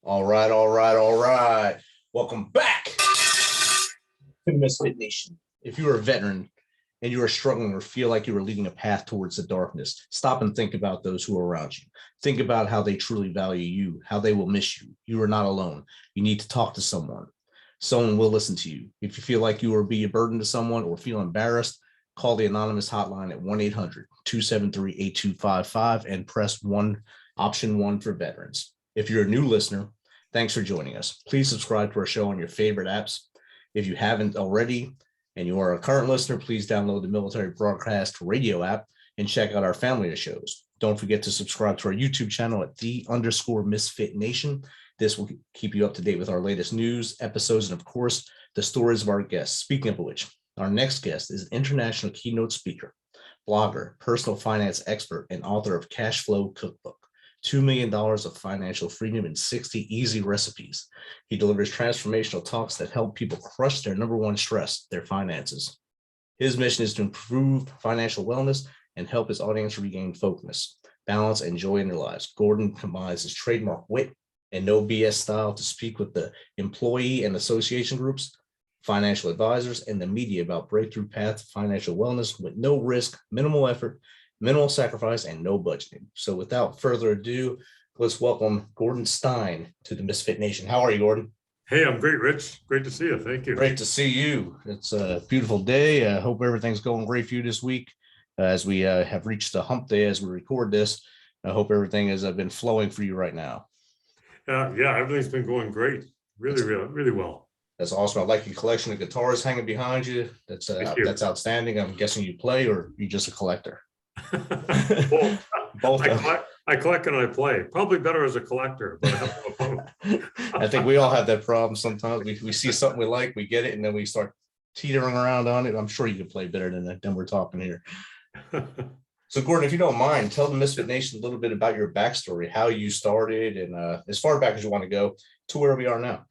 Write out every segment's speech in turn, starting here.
All right, all right, all right. Welcome back to the Misfit Nation. If you are a veteran and you are struggling or feel like you are leading a path towards the darkness, stop and think about those who are around you. Think about how they truly value you, how they will miss you. You are not alone. You need to talk to someone. Someone will listen to you. If you feel like you will be a burden to someone or feel embarrassed, call the anonymous hotline at 1-800-273-8255 and press option 1 for veterans. If you're a new listener, thanks for joining us. Please subscribe to our show on your favorite apps. If you haven't already and you are a current listener, please download the Military Broadcast Radio app and check out our family of shows. Don't forget to subscribe to our YouTube channel at _Misfit Nation. This will keep you up to date with our latest news, episodes, and of course, the stories of our guests. Speaking of which, our next guest is an international keynote speaker, blogger, personal finance expert, and author of Cashflow Cookbook. $2 million of financial freedom in 60 easy recipes. He delivers transformational talks that help people crush their number one stress, their finances. His mission is to improve financial wellness and help his audience regain focus, balance, and joy in their lives. Gordon combines his trademark wit and no BS style to speak with the employee and association groups, financial advisors, and the media about breakthrough path to financial wellness with no risk, minimal effort, minimal sacrifice, and no budgeting. So without further ado, let's welcome Gordon Stein to the Misfit Nation. How are you, Gordon? Hey, I'm great, Rich. Great to see you. Thank you. Great to see you. It's a beautiful day. I hope everything's going great for you this week. As we have reached the hump day as we record this, I hope everything has been flowing for you right now. Yeah, everything's been going great. Really well. That's awesome. I like your collection of guitars hanging behind you. That's outstanding. I'm guessing you play or you just a collector? Both. I collect and I play. Probably better as a collector, but I have no phone. I think we all have that problem sometimes. We see something we like, we get it, and then we start teetering around on it. I'm sure you can play better than we're talking here. So, Gordon, if you don't mind, tell the Misfit Nation a little bit about your backstory, how you started, and as far back as you want to go to where we are now.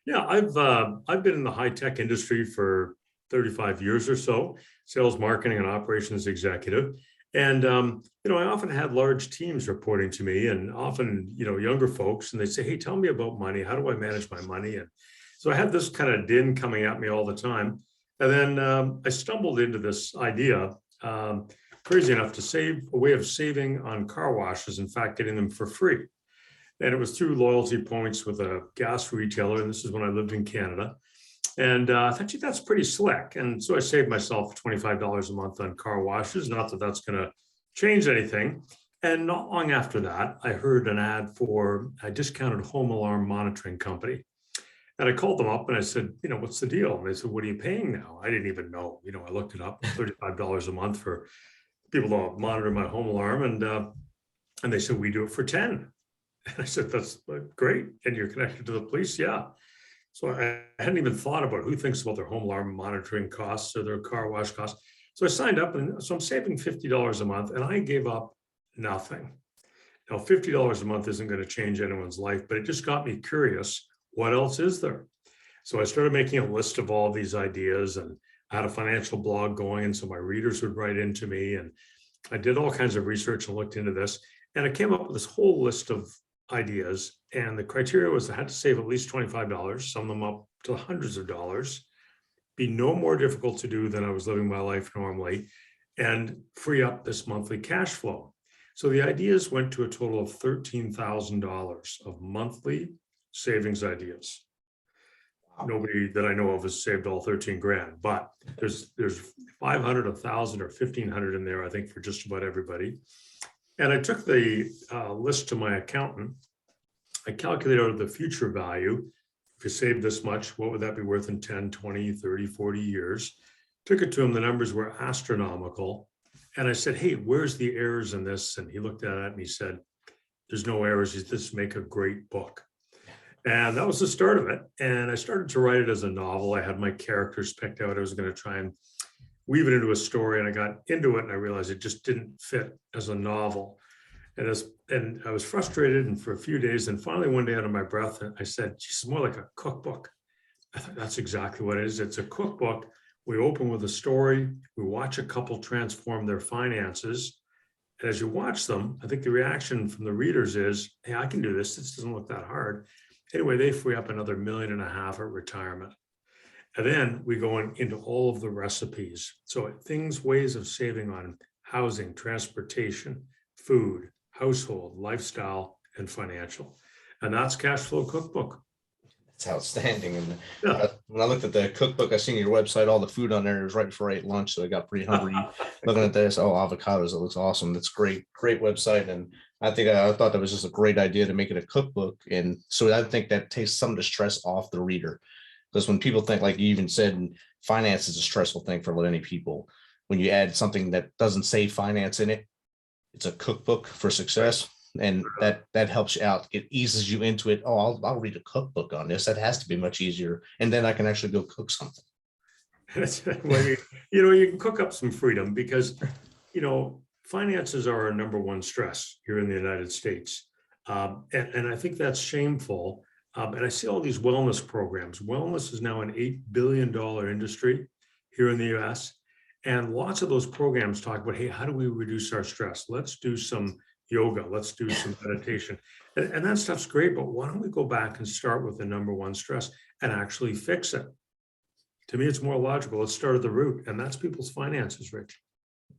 Yeah, I've been in the high-tech industry for 35 years or so, sales, marketing, and operations executive. And, I often had large teams reporting to me and often, younger folks, and they say, hey, tell me about money. How do I manage my money? And so I had this kind of din coming at me all the time. And then I stumbled into this idea, crazy enough, to save a way of saving on car washes, in fact, getting them for free. And it was through loyalty points with a gas retailer. And this is when I lived in Canada. And I thought, gee, that's pretty slick. And so I saved myself $25 a month on car washes. Not that that's going to change anything. And not long after that, I heard an ad for a discounted home alarm monitoring company. And I called them up and I said, what's the deal? And they said, what are you paying now? I didn't even know. I looked it up, $35 a month for people to monitor my home alarm. And they said, we do it for 10. And I said, that's great. And you're connected to the police? Yeah. So I hadn't even thought about who thinks about their home alarm monitoring costs or their car wash costs. So I signed up, and so I'm saving $50 a month, and I gave up nothing. Now, $50 a month isn't going to change anyone's life, but it just got me curious. What else is there? So I started making a list of all these ideas, and I had a financial blog going, and so my readers would write into me, and I did all kinds of research and looked into this, and I came up with this whole list of ideas, and the criteria was I had to save at least $25, sum them up to hundreds of dollars, be no more difficult to do than I was living my life normally, and free up this monthly cash flow. So the ideas went to a total of $13,000 of monthly savings ideas. Nobody that I know of has saved all 13 grand, but there's 500, 1,000, or 1,500 in there, I think, for just about everybody. And I took the list to my accountant. I calculated out the future value. If you save this much, what would that be worth in 10, 20, 30, 40 years? Took it to him. The numbers were astronomical. And I said, hey, where's the errors in this? And he looked at it and he said, there's no errors. This make a great book. And that was the start of it. And I started to write it as a novel. I had my characters picked out. I was going to try and weave it into a story, and I got into it and I realized it just didn't fit as a novel. And I was frustrated, and for a few days, and finally one day out of my breath, I said, geez, it's more like a cookbook. I thought that's exactly what it is. It's a cookbook. We open with a story. We watch a couple transform their finances. And as you watch them, I think the reaction from the readers is, hey, I can do this. This doesn't look that hard. Anyway, they free up another $1.5 million at retirement. And then we go into all of the recipes. So things, ways of saving on housing, transportation, food, household, lifestyle, and financial. And that's Cashflow Cookbook. It's outstanding. And Yeah. when I looked at the cookbook, I seen your website, all the food on there. It was right before I ate lunch, so I got pretty hungry looking at this. Oh, avocados, it looks awesome. That's great website. And I think I thought that was just a great idea to make it a cookbook. And so I think that takes some of the stress off the reader. Because when people think, like you even said, finance is a stressful thing for many people. When you add something that doesn't say finance in it, it's a cookbook for success. And that helps you out. It eases you into it. Oh, I'll read a cookbook on this. That has to be much easier. And then I can actually go cook something. You can cook up some freedom because, finances are our number one stress here in the United States. And I think that's shameful. And I see all these wellness programs. Wellness is now an $8 billion industry here in the US. And lots of those programs talk about, hey, how do we reduce our stress? Let's do some yoga. Let's do some meditation. And that stuff's great, but why don't we go back and start with the number one stress and actually fix it? To me, it's more logical. Let's start at the root, and that's people's finances, Rich.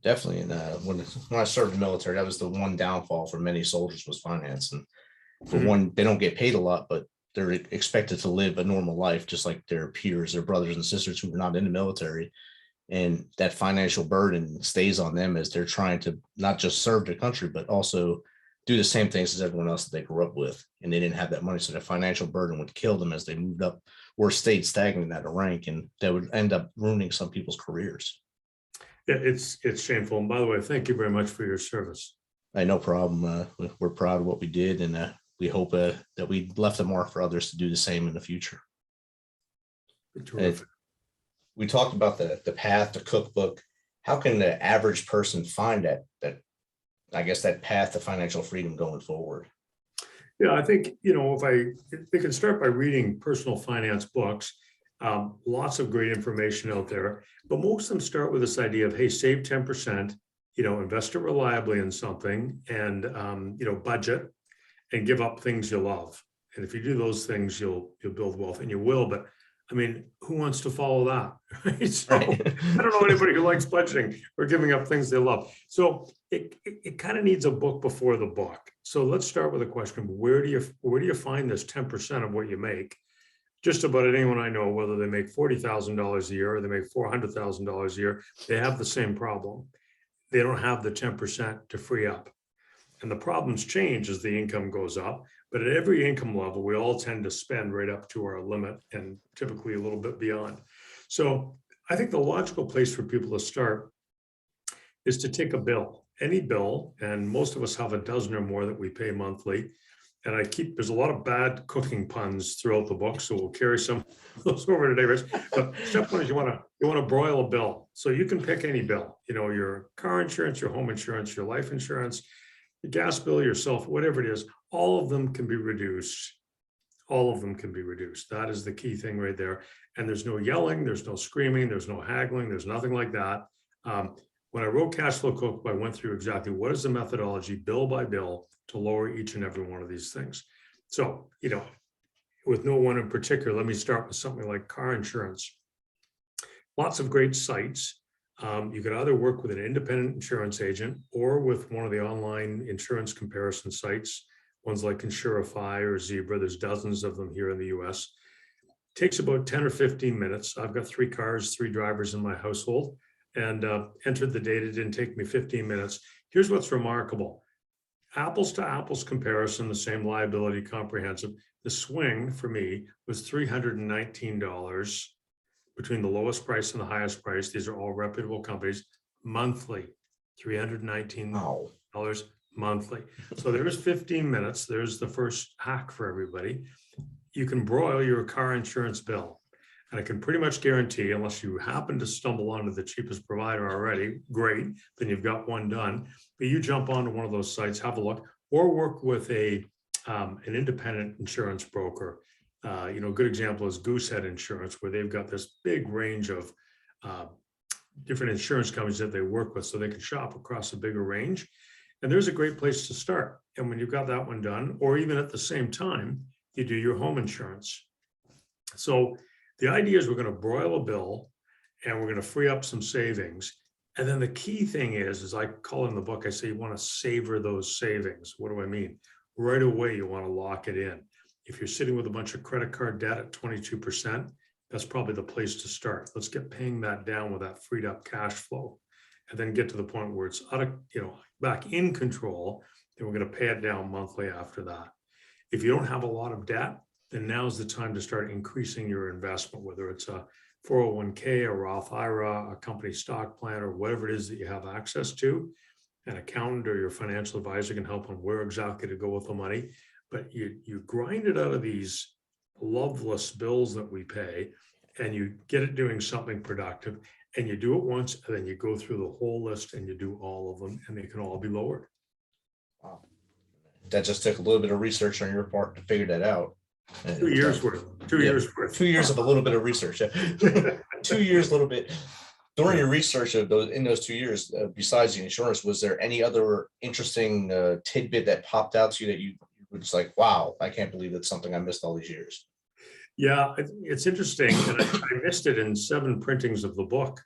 Definitely. And when I served in the military, that was the one downfall for many soldiers was finance. And for one, they don't get paid a lot, but they're expected to live a normal life, just like their peers, their brothers and sisters who are not in the military. And that financial burden stays on them as they're trying to not just serve their country, but also do the same things as everyone else that they grew up with. And they didn't have that money. So the financial burden would kill them as they moved up or stayed stagnant at a rank. And that would end up ruining some people's careers. Yeah, it's shameful. And by the way, thank you very much for your service. Hey, no problem. We're proud of what we did. And we hope that we left a mark for others to do the same in the future. Terrific. We talked about the path, the cookbook. How can the average person find that path to financial freedom going forward? Yeah, I think, if they can start by reading personal finance books, lots of great information out there, but most of them start with this idea of, hey, save 10%, invest it reliably in something and, budget and give up things you love. And if you do those things, you'll build wealth, and you will, but I mean, who wants to follow that? Right? So Right. I don't know anybody who likes budgeting or giving up things they love. So it kind of needs a book before the book. So let's start with a question: where do you find this 10% of what you make? Just about anyone I know, whether they make $40,000 a year or they make $400,000 a year, they have the same problem. They don't have the 10% to free up. And the problems change as the income goes up. But at every income level, we all tend to spend right up to our limit and typically a little bit beyond. So I think the logical place for people to start is to take a bill, any bill, and most of us have a dozen or more that we pay monthly. And there's a lot of bad cooking puns throughout the book, so we'll carry some of those over today, Rich. But step one is you want to broil a bill. So you can pick any bill, your car insurance, your home insurance, your life insurance, your gas bill, yourself, whatever it is, all of them can be reduced. All of them can be reduced. That is the key thing right there. And there's no yelling, there's no screaming, there's no haggling, there's nothing like that. When I wrote Cashflow Cookbook, I went through exactly what is the methodology, bill by bill, to lower each and every one of these things. So, with no one in particular, let me start with something like car insurance. Lots of great sites. You could either work with an independent insurance agent or with one of the online insurance comparison sites, ones like Insurify or Zebra. There's dozens of them here in the US. Takes about 10 or 15 minutes. I've got 3 cars, 3 drivers in my household, and entered the data. It didn't take me 15 minutes. Here's what's remarkable. Apples to apples comparison, the same liability comprehensive. The swing for me was $319 between the lowest price and the highest price. These are all reputable companies, monthly, $319 monthly. So there's 15 minutes. There's the first hack for everybody. You can broil your car insurance bill. And I can pretty much guarantee, unless you happen to stumble onto the cheapest provider already, great, then you've got one done. But you jump onto one of those sites, have a look, or work with an independent insurance broker. A good example is Goosehead Insurance, where they've got this big range of different insurance companies that they work with, so they can shop across a bigger range. And there's a great place to start. And when you've got that one done, or even at the same time, you do your home insurance. So the idea is we're going to broil a bill and we're going to free up some savings. And then the key thing is I call in the book, I say you want to savor those savings. What do I mean? Right away, you want to lock it in. If you're sitting with a bunch of credit card debt at 22%, that's probably the place to start. Let's get paying that down with that freed up cash flow, and then get to the point where it's out of, back in control. Then we're going to pay it down monthly after that. If you don't have a lot of debt, then now's the time to start increasing your investment, whether it's a 401k, a Roth IRA, a company stock plan, or whatever it is that you have access to. An accountant or your financial advisor can help on where exactly to go with the money. But you grind it out of these loveless bills that we pay, and you get it doing something productive, and you do it once, and then you go through the whole list and you do all of them, and they can all be lowered. Wow. That just took a little bit of research on your part to figure that out. 2 years worth. 2 years worth. 2 years of a little bit of research. 2 years, a little bit. During your research of those 2 years, besides the insurance, was there any other interesting tidbit that popped out to you that you were just like, wow, I can't believe that's something I missed all these years? Yeah, it's interesting. And I missed it in 7 printings of the book.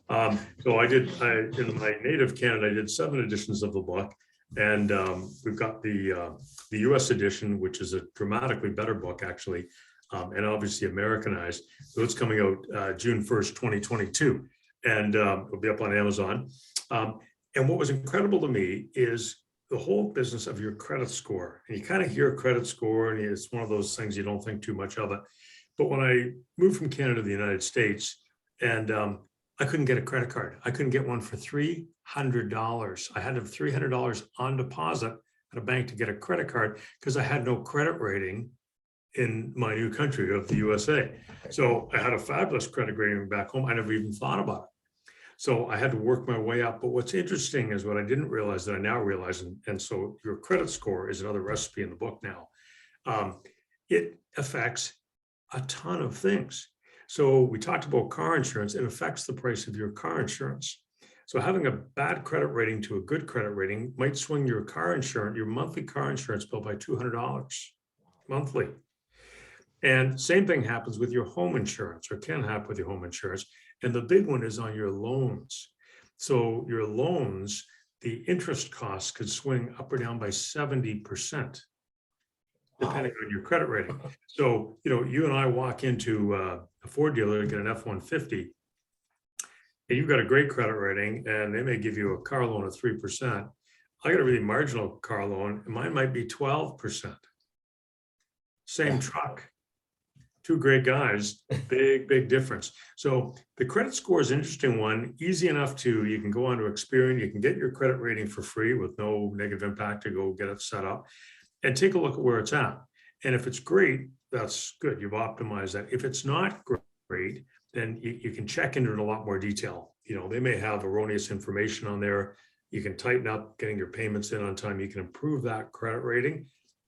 So in my native Canada, I did 7 editions of the book. And we've got the US edition, which is a dramatically better book, actually, and obviously Americanized. So it's coming out June 1st, 2022. And it'll be up on Amazon. And what was incredible to me is the whole business of your credit score. And you kind of hear credit score, and it's one of those things you don't think too much of it. But when I moved from Canada to the United States, and I couldn't get a credit card. I couldn't get one for $300. I had to have $300 on deposit at a bank to get a credit card because I had no credit rating in my new country of the USA. So I had a fabulous credit rating back home. I never even thought about it. So I had to work my way up. But what's interesting is what I didn't realize that I now realize, and so your credit score is another recipe in the book now. It affects a ton of things. So we talked about car insurance. It affects the price of your car insurance. So having a bad credit rating to a good credit rating might swing your monthly car insurance bill by $200 monthly. And same thing happens with your home insurance, or can happen with your home insurance. And the big one is on your loans. So your loans, the interest costs could swing up or down by 70%, depending on your credit rating. So, you and I walk into a Ford dealer to get an F-150, and you've got a great credit rating, and they may give you a car loan of 3%. I got a really marginal car loan, and mine might be 12%. Same truck. 2 great guys, big difference. So the credit score is an interesting one, easy enough you can go on to Experian, you can get your credit rating for free with no negative impact to go get it set up and take a look at where it's at. And if it's great, that's good. You've optimized that. If it's not great, then you can check into it in a lot more detail. They may have erroneous information on there. You can tighten up getting your payments in on time. You can improve that credit rating,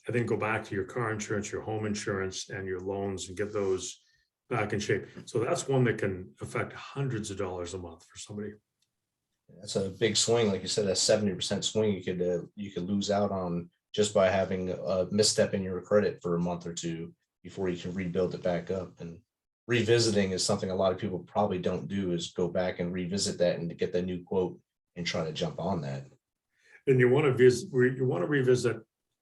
and then go back to your car insurance, your home insurance, and your loans and get those back in shape. So that's one that can affect hundreds of dollars a month for somebody. That's a big swing. Like you said, a 70% swing you could lose out on just by having a misstep in your credit for a month or two before you can rebuild it back up. And revisiting is something a lot of people probably don't do, is go back and revisit that and to get the new quote and try to jump on that. And you want to revisit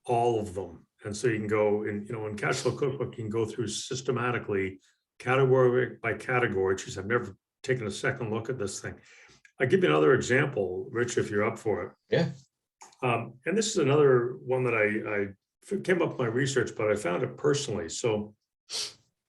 all of them. And so you can go in Cashflow Cookbook, you can go through systematically, category by category. Geez, I've never taken a second look at this thing. I'll give you another example, Rich, if you're up for it. Yeah. And this is another one that I came up with my research, but I found it personally. So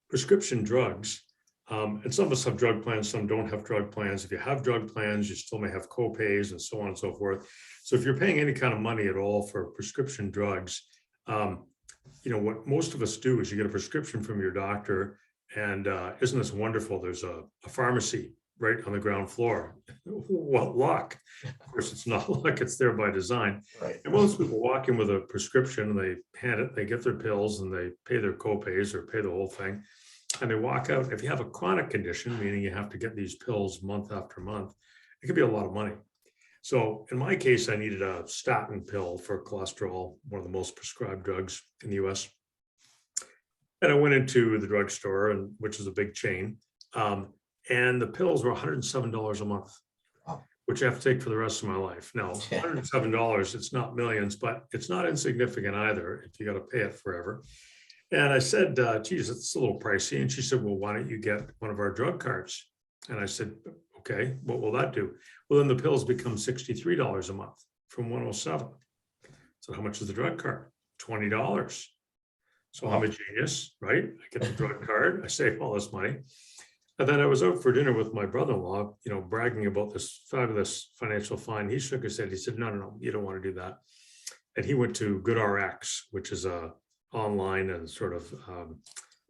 prescription drugs, and some of us have drug plans, some don't have drug plans. If you have drug plans, you still may have co-pays and so on and so forth. So if you're paying any kind of money at all for prescription drugs, what most of us do is you get a prescription from your doctor, and isn't this wonderful? There's a pharmacy right on the ground floor. What luck. Of course, it's not luck, it's there by design. Right. And most people walk in with a prescription, and they hand it, they get their pills, and they pay their co-pays or pay the whole thing. And they walk out. If you have a chronic condition, meaning you have to get these pills month after month, it could be a lot of money. So in my case, I needed a statin pill for cholesterol, one of the most prescribed drugs in the US. And I went into the drugstore, and which is a big chain, and the pills were $107 a month, Wow. which I have to take for the rest of my life. Now, Yeah. $107, it's not millions, but it's not insignificant either if you got to pay it forever. And I said, geez, it's a little pricey. And she said, well, why don't you get one of our drug cards? And I said, okay, what will that do? Well, then the pills become $63 a month from 107. So how much is the drug card? $20. So I'm a genius, right? I get the drug card, I save all this money. And then I was out for dinner with my brother-in-law, bragging about this fabulous financial find. He shook his head. He said, no, you don't want to do that. And he went to GoodRx, which is a online and sort of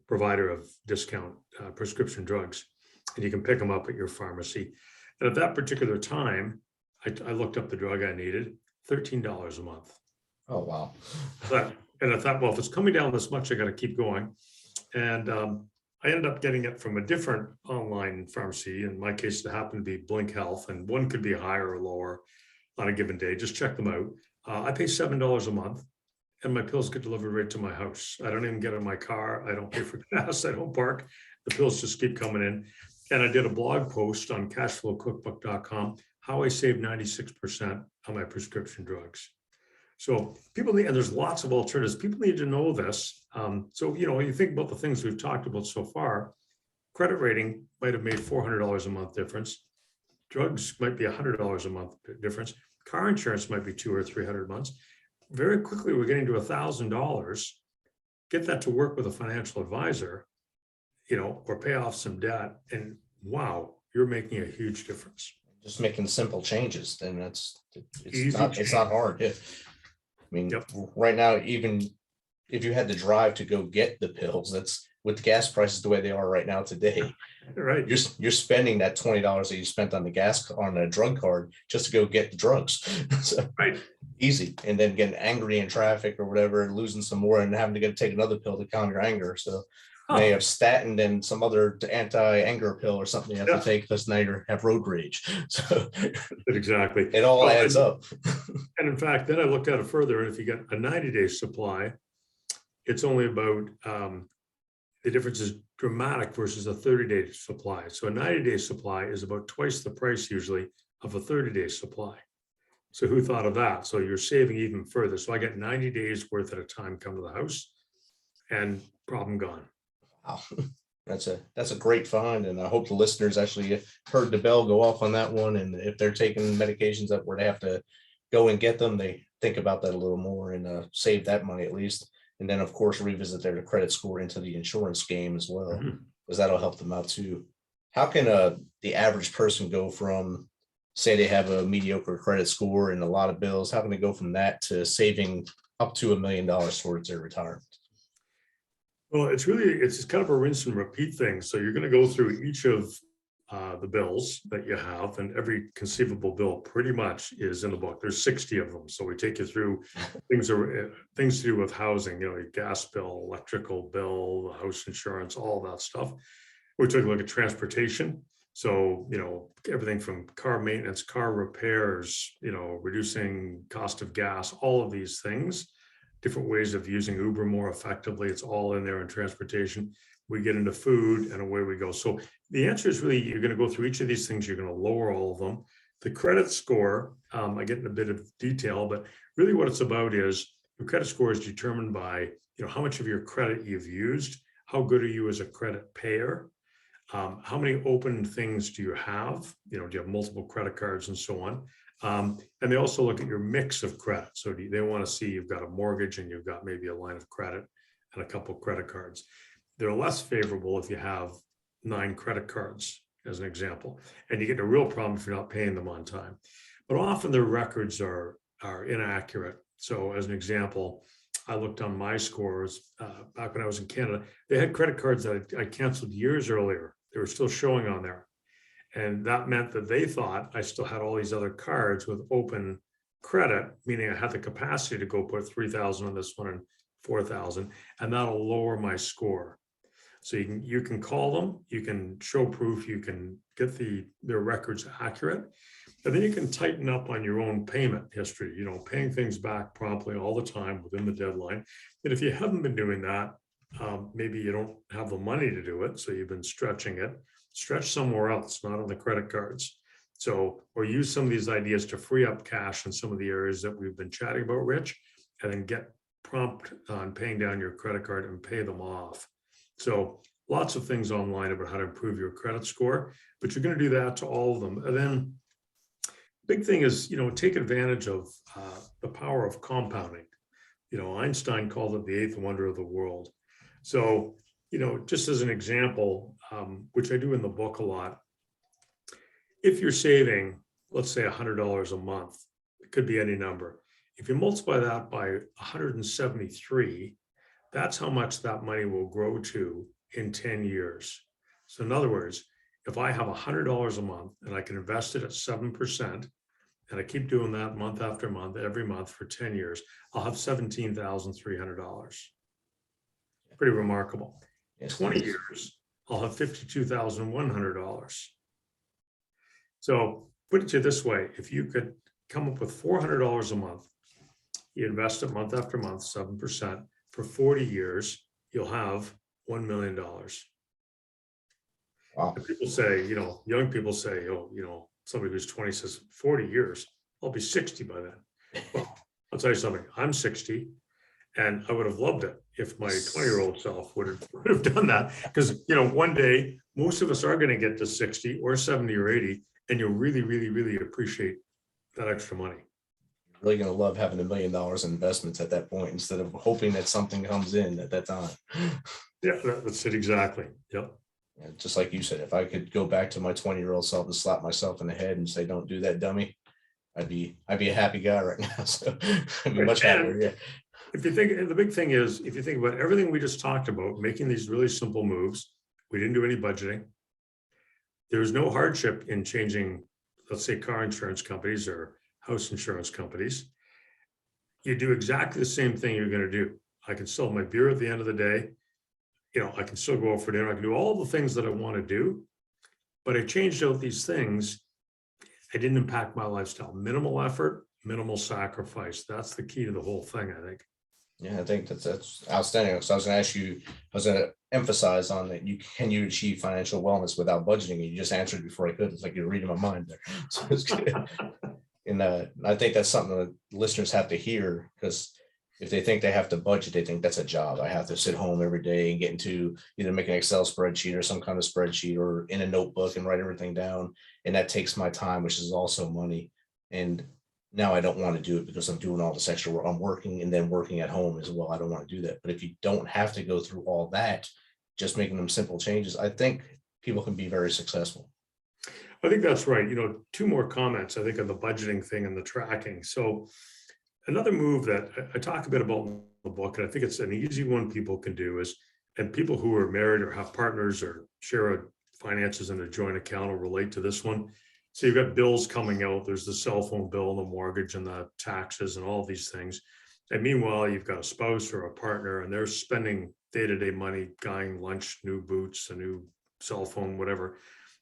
provider of discount prescription drugs. And you can pick them up at your pharmacy. And at that particular time, I looked up the drug I needed, $13 a month. Oh, wow. And I thought, well, if it's coming down this much, I got to keep going. And I ended up getting it from a different online pharmacy. In my case, it happened to be Blink Health, and one could be higher or lower on a given day. Just check them out. I pay $7 a month, and my pills get delivered right to my house. I don't even get in my car. I don't pay for gas. I don't park. The pills just keep coming in. And I did a blog post on cashflowcookbook.com, how I saved 96% on my prescription drugs. So people need, and there's lots of alternatives. People need to know this. So, when you think about the things we've talked about so far, credit rating might have made $400 a month difference. Drugs might be $100 a month difference. Car insurance might be $200 or $300 months. Very quickly, we're getting to $1,000. Get that to work with a financial advisor, or pay off some debt. And wow, you're making a huge difference. Just making simple changes, then it's Easy not change. hard. Yeah. I mean, Yep. right now, even if you had to drive to go get the pills, that's with the gas prices the way they are right now today. Right. You're spending that $20 that you spent on the gas on a drug card just to go get the drugs. So, Right. easy, and then getting angry in traffic or whatever, and losing some more, and having to take another pill to calm your anger. So may have statin and some other anti-anger pill or something you have to take because now you have road rage. So Exactly. it all adds up. And in fact, then I looked at it further, and if you get a 90-day supply, it's only about, the difference is dramatic versus a 30-day supply. So a 90-day supply is about twice the price usually of a 30-day supply. So who thought of that? So you're saving even further. So I get 90 days worth at a time come to the house, and problem gone. Wow. That's a great find, and I hope the listeners actually heard the bell go off on that one. And if they're taking medications that where they have to go and get them, they think about that a little more and save that money at least. And then, of course, revisit their credit score into the insurance game as well, because that'll help them out too. How can the average person go from, say they have a mediocre credit score and a lot of bills, how can they go from that to saving up to $1 million towards their retirement? Well, it's kind of a rinse and repeat thing. So you're going to go through each of the bills that you have, and every conceivable bill pretty much is in the book. There's 60 of them. So we take you through things to do with housing, your gas bill, electrical bill, house insurance, all that stuff. We took a look at transportation. So, everything from car maintenance, car repairs, reducing cost of gas, all of these things. Different ways of using Uber more effectively. It's all in there in transportation. We get into food, and away we go. So the answer is really, you're going to go through each of these things. You're going to lower all of them. The credit score, I get in a bit of detail, but really what it's about is your credit score is determined by, how much of your credit you've used, how good are you as a credit payer, how many open things do you have, do you have multiple credit cards and so on. And they also look at your mix of credit. So they want to see you've got a mortgage and you've got maybe a line of credit and a couple of credit cards. They're less favorable if you have 9 credit cards, as an example, and you get a real problem if you're not paying them on time. But often their records are inaccurate. So as an example, I looked on my scores back when I was in Canada. They had credit cards that I canceled years earlier. They were still showing on there. And that meant that they thought I still had all these other cards with open credit, meaning I had the capacity to go put 3,000 on this one and 4,000, and that'll lower my score. So you can call them, you can show proof, you can get their records accurate. And then you can tighten up on your own payment history, paying things back promptly all the time within the deadline. And if you haven't been doing that, maybe you don't have the money to do it, so you've been stretching it. Stretch somewhere else, not on the credit cards. So, or use some of these ideas to free up cash in some of the areas that we've been chatting about, Rich, and then get prompt on paying down your credit card and pay them off. So lots of things online about how to improve your credit score, but you're going to do that to all of them. And then big thing is, take advantage of the power of compounding. Einstein called it the eighth wonder of the world. So, just as an example, which I do in the book a lot, if you're saving, let's say $100 a month, it could be any number. If you multiply that by 173, that's how much that money will grow to in 10 years. So in other words, if I have $100 a month and I can invest it at 7%, and I keep doing that month after month, every month for 10 years, I'll have $17,300. Pretty remarkable. Yes. 20 years, I'll have $52,100. So put it to you this way, if you could come up with $400 a month, you invest it month after month, 7%, for 40 years, you'll have $1 million. Wow. And people say, young people say, somebody who's 20 says 40 years, I'll be 60 by then. Well, I'll tell you something, I'm 60 and I would have loved it if my 20-year-old self would have done that. Because, one day, most of us are going to get to 60 or 70 or 80, and you'll really, really, really appreciate that extra money. You're really going to love having $1 million in investments at that point, instead of hoping that something comes in at that time. Yeah, that's it exactly. Yep. Yeah, just like you said, if I could go back to my 20-year-old self and slap myself in the head and say, "Don't do that, dummy," I'd be a happy guy right now. So I'd be much happier. Yeah. If you think, the big thing is, if you think about everything we just talked about, making these really simple moves, we didn't do any budgeting. There's no hardship in changing, let's say, car insurance companies or house insurance companies. You do exactly the same thing you're going to do. I can sell my beer at the end of the day. I can still go out for dinner. I can do all the things that I want to do, but I changed out these things. I didn't impact my lifestyle. Minimal effort, minimal sacrifice. That's the key to the whole thing, I think. Yeah, I think that's outstanding. So I was going to emphasize on that. Can you achieve financial wellness without budgeting? And you just answered before I could. It's like you're reading my mind there. So it's good. And I think that's something that listeners have to hear, because if they think they have to budget, they think that's a job. I have to sit home every day and get into either make an Excel spreadsheet or some kind of spreadsheet or in a notebook and write everything down. And that takes my time, which is also money. And now I don't want to do it because I'm doing all this extra work. I'm working and then working at home as well. I don't want to do that. But if you don't have to go through all that, just making them simple changes, I think people can be very successful. I think that's right. Two more comments, I think, on the budgeting thing and the tracking. So another move that I talk a bit about in the book, and I think it's an easy one people can do, is, and people who are married or have partners or share finances in a joint account will relate to this one. So you've got bills coming out. There's the cell phone bill, the mortgage, and the taxes, and all these things. And meanwhile, you've got a spouse or a partner, and they're spending day-to-day money, buying lunch, new boots, a new cell phone, whatever.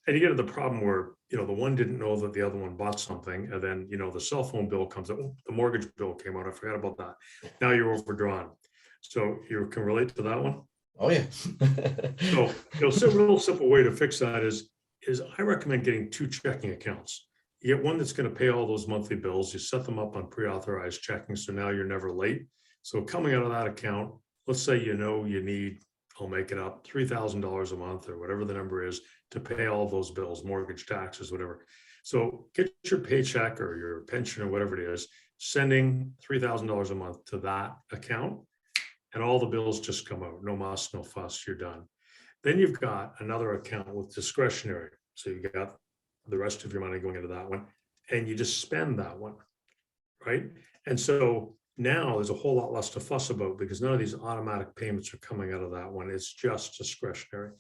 And you get to the problem where, the one didn't know that the other one bought something. And then, the cell phone bill comes out. The mortgage bill came out. I forgot about that. Now you're overdrawn. So you can relate to that one? Oh, yeah. So, a real simple way to fix that is I recommend getting two checking accounts. You get one that's going to pay all those monthly bills. You set them up on pre-authorized checking, so now you're never late. So coming out of that account, let's say you need, I'll make it up, $3,000 a month or whatever the number is to pay all of those bills, mortgage, taxes, whatever. So get your paycheck or your pension or whatever it is, sending $3,000 a month to that account, and all the bills just come out. No muss, no fuss, you're done. Then you've got another account with discretionary. So you got the rest of your money going into that one, and you just spend that one, right? And so now there's a whole lot less to fuss about, because none of these automatic payments are coming out of that one. It's just discretionary.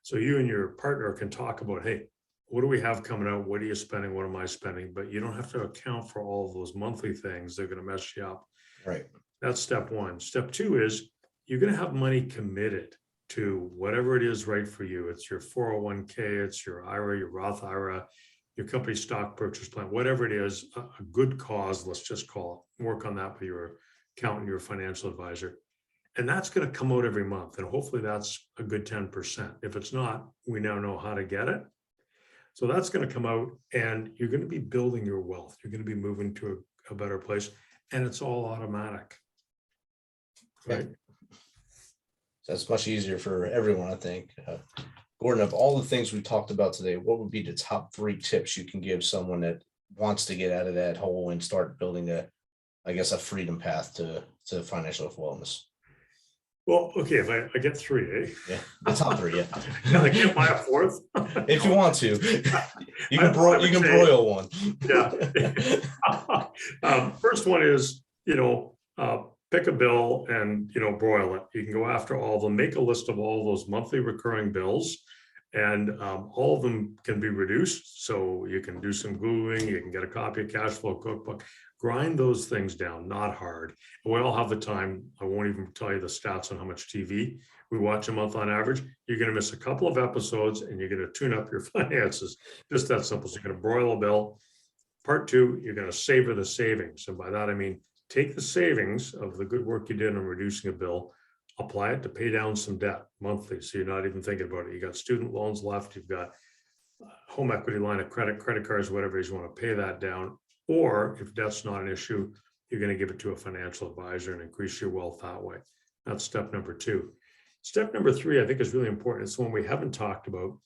So you and your partner can talk about, hey, what do we have coming out? What are you spending? What am I spending? But you don't have to account for all of those monthly things. They're going to mess you up. Right. That's step one. Step two is you're going to have money committed to whatever it is right for you. It's your 401k, it's your IRA, your Roth IRA, your company stock purchase plan, whatever it is, a good cause, let's just call it. Work on that with your accountant, your financial advisor. And that's going to come out every month. And hopefully that's a good 10%. If it's not, we now know how to get it. So that's going to come out, and you're going to be building your wealth. You're going to be moving to a better place, and it's all automatic. Right? That's much easier for everyone, I think. Gordon, of all the things we talked about today, what would be the top 3 tips you can give someone that wants to get out of that hole and start building a freedom path to financial wellness? Well, okay, if I get 3, eh? Yeah, the top 3, yeah. Can I get my 4th? If you want to, you can broil one. Yeah. First one is, pick a bill and, broil it. You can go after all of them, make a list of all those monthly recurring bills, and all of them can be reduced. So you can do some Googling, you can get a copy of Cashflow Cookbook, grind those things down, not hard. And we all have the time. I won't even tell you the stats on how much TV we watch a month on average. You're going to miss a couple of episodes and you're going to tune up your finances. Just that simple. So you're going to broil a bill. Part 2, you're going to savor the savings. And by that, I mean, take the savings of the good work you did on reducing a bill, apply it to pay down some debt monthly. So you're not even thinking about it. You got student loans left. You've got home equity line of credit, credit cards, whatever it is, you want to pay that down. Or if that's not an issue, you're going to give it to a financial advisor and increase your wealth that way. That's step number 2. Step number 3, I think, is really important. It's one we haven't talked about.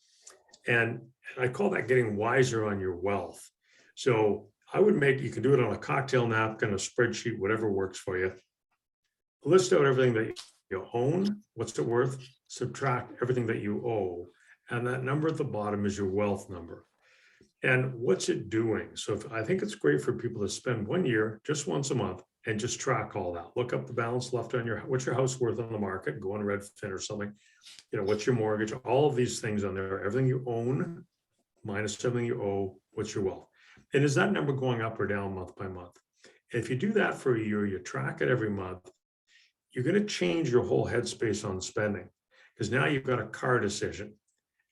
And I call that getting wiser on your wealth. So you can do it on a cocktail napkin, a spreadsheet, whatever works for you. List out everything that you own, what's it worth, subtract everything that you owe. And that number at the bottom is your wealth number. And what's it doing? So I think it's great for people to spend 1 year, just once a month, and just track all that. Look up the balance left on what's your house worth on the market, go on Redfin or something. What's your mortgage, all of these things on there, everything you own minus everything you owe, what's your wealth? And is that number going up or down month by month? If you do that for a year, you track it every month, you're going to change your whole headspace on spending, because now you've got a car decision,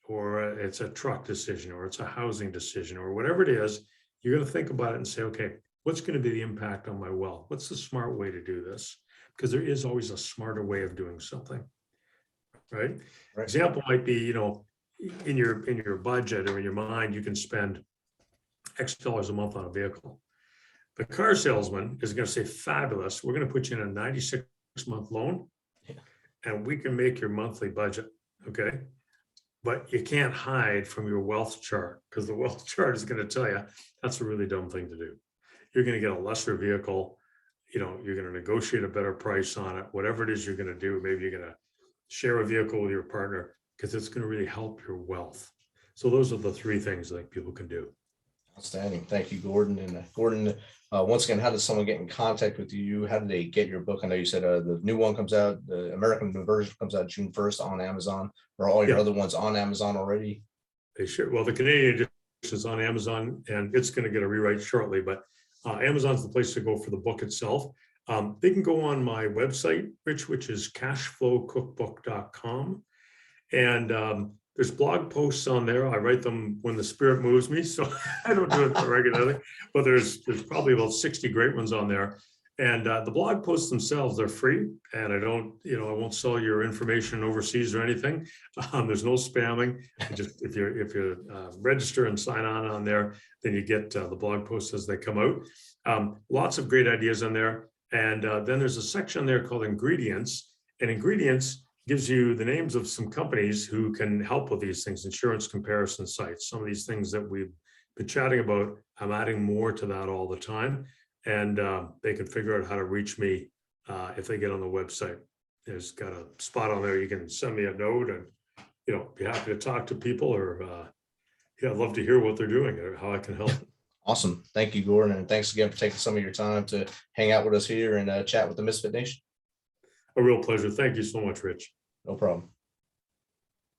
or it's a truck decision, or it's a housing decision, or whatever it is. You're going to think about it and say, okay, what's going to be the impact on my wealth? What's the smart way to do this? Because there is always a smarter way of doing something, right? Example might be, in your budget or in your mind, you can spend X dollars a month on a vehicle. The car salesman is going to say, fabulous, we're going to put you in a 96-month loan, and we can make your monthly budget, okay? But you can't hide from your wealth chart, because the wealth chart is going to tell you that's a really dumb thing to do. You're going to get a lesser vehicle, you're going to negotiate a better price on it, whatever it is you're going to do. Maybe you're going to share a vehicle with your partner, because it's going to really help your wealth. So those are the 3 things that people can do. Outstanding. Thank you, Gordon. And Gordon, once again, how does someone get in contact with you? How do they get your book? I know you said the new one comes out, the American version comes out June 1st on Amazon. Are all your other ones on Amazon already? They should. Well, the Canadian edition is on Amazon, and it's going to get a rewrite shortly, but Amazon's the place to go for the book itself. They can go on my website, Rich, which is cashflowcookbook.com. And there's blog posts on there. I write them when the spirit moves me, so I don't do it regularly, but there's probably about 60 great ones on there. And the blog posts themselves, they're free, and I won't sell your information overseas or anything. There's no spamming. If you register and sign on there, then you get the blog posts as they come out. Lots of great ideas on there. And then there's a section there called ingredients, and ingredients gives you the names of some companies who can help with these things, insurance comparison sites, some of these things that we've been chatting about. I'm adding more to that all the time, and they can figure out how to reach me if they get on the website. There's got a spot on there. You can send me a note, and be happy to talk to people, or I'd love to hear what they're doing or how I can help. Awesome. Thank you, Gordon. And thanks again for taking some of your time to hang out with us here and chat with the Misfit Nation. A real pleasure. Thank you so much, Rich. No problem.